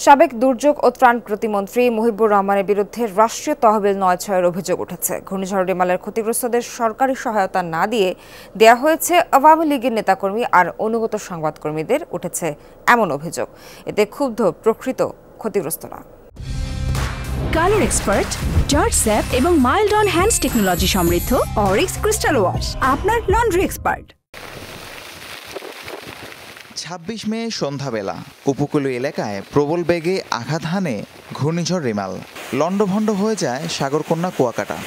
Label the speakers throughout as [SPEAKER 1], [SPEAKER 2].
[SPEAKER 1] সাবেক দুর্যোগ ও ত্রাণ প্রতিমন্ত্রী মুহিবুর রহমানের বিরুদ্ধে রাষ্ট্রীয় তহবিল নয়-ছয়ের অভিযোগ উঠেছে। ঘূর্ণিঝড় রেমালের ক্ষতিগ্রস্তদের সরকারি সহায়তা না দিয়ে দেয়া হয়েছে আওয়ামী লীগের নেতাকর্মী আর অনুগত সংবাদকর্মীদের উঠেছে এমন অভিযোগ। এতে ক্ষুব্ধ প্রকৃত ক্ষতিগ্রস্তরা।
[SPEAKER 2] কালার এক্সপার্ট, জর্জ স্যাপ এবং মাইল্ড অন হ্যান্ডস টেকনোলজি সমৃদ্ধ অরিক্স ক্রিস্টাল ওয়াশ আপনার লন্ড্রি এক্সপার্ট।
[SPEAKER 3] ২৬ মে সন্ধ্যাবেলা উপকূলীয় এলাকায় প্রবল বেগে আঘাত হানে ঘূর্ণিঝড় রেমাল। লণ্ডভণ্ড হয়ে যায় সাগরকন্যা কুয়াকাটা।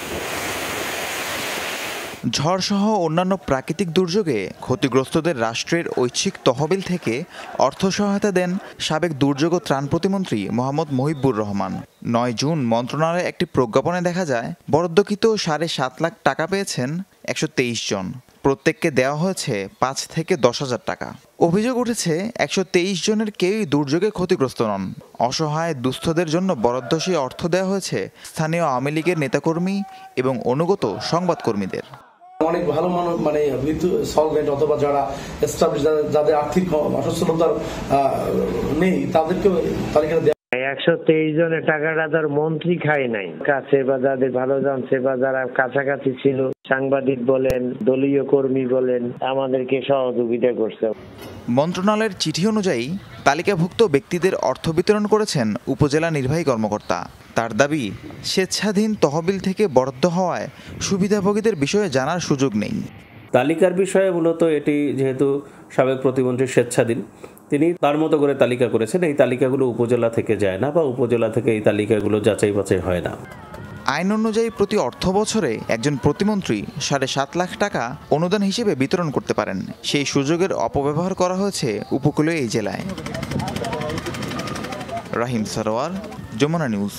[SPEAKER 3] ঝড়সহ অন্যান্য প্রাকৃতিক দুর্যোগে ক্ষতিগ্রস্তদের রাষ্ট্রের ঐচ্ছিক তহবিল থেকে অর্থ সহায়তা দেন সাবেক দুর্যোগ ও ত্রাণ প্রতিমন্ত্রী মোহাম্মদ মুহিবুর রহমান। ৯ জুন মন্ত্রণালয়ের একটি প্রজ্ঞাপনে দেখা যায়, বরাদ্দকৃত ৭.৫ লাখ টাকা পেয়েছেন ১২৩ জন। প্রত্যেককে দেওয়া হয়েছে ৫ থেকে ১০,০০০ টাকা। অভিযোগ উঠেছে ১২৩ জনের কেউই দুর্যোগে ক্ষতিগ্রস্ত নন। অসহায় দুস্থদের জন্য বরাদ্দ সেই অর্থ দেওয়া হয়েছে স্থানীয় আওয়ামী লীগের নেতাকর্মী এবং অনুগত সংবাদকর্মীদের।
[SPEAKER 4] অনেক ভালো মানে সলভেন্ট অথবা যারা এস্টাবলিশ, যাদের আর্থিক অসচ্ছলতা নেই, তাদেরকে তালিকা
[SPEAKER 5] ১২৩ জনের টাকাটা তার মন্ত্রী খায় নাই, কাছে বা যাদের ভালো জানছে বা যারা কাছাকাছি ছিল, সাংবাদিক বলেন, দলীয় কর্মী বলেন, আমাদেরকে সহযোগিতা করছে।
[SPEAKER 3] মন্ত্রণালয়ের চিঠি অনুযায়ী তালিকাভুক্ত ব্যক্তিদের অর্থ বিতরণ করেছেন উপজেলা নির্বাহী কর্মকর্তা। তার দাবি, স্বেচ্ছাধীন তহবিল থেকে বরাদ্দ হওয়ায় সুবিধাভোগীদের বিষয়ে জানার সুযোগ নেই।
[SPEAKER 6] তালিকার বিষয়ে মূলত এটি যেহেতু সাবেক প্রতিমন্ত্রী স্বেচ্ছাধীন, তিনি তার মতো করে তালিকা করেছেন। এই তালিকাগুলো উপজেলা থেকে যায় না বা উপজেলা থেকে এই তালিকাগুলো যাচাই বাছাই হয় না।
[SPEAKER 3] আইন অনুযায়ী প্রতি অর্থ বছরে একজন প্রতিমন্ত্রী ৭.৫ লাখ টাকা অনুদান হিসেবে বিতরণ করতে পারেন। সেই সুযোগের অপব্যবহার করা হয়েছে উপকূলীয় এই জেলায়। রাহিম সারোয়ার, যমুনা নিউজ।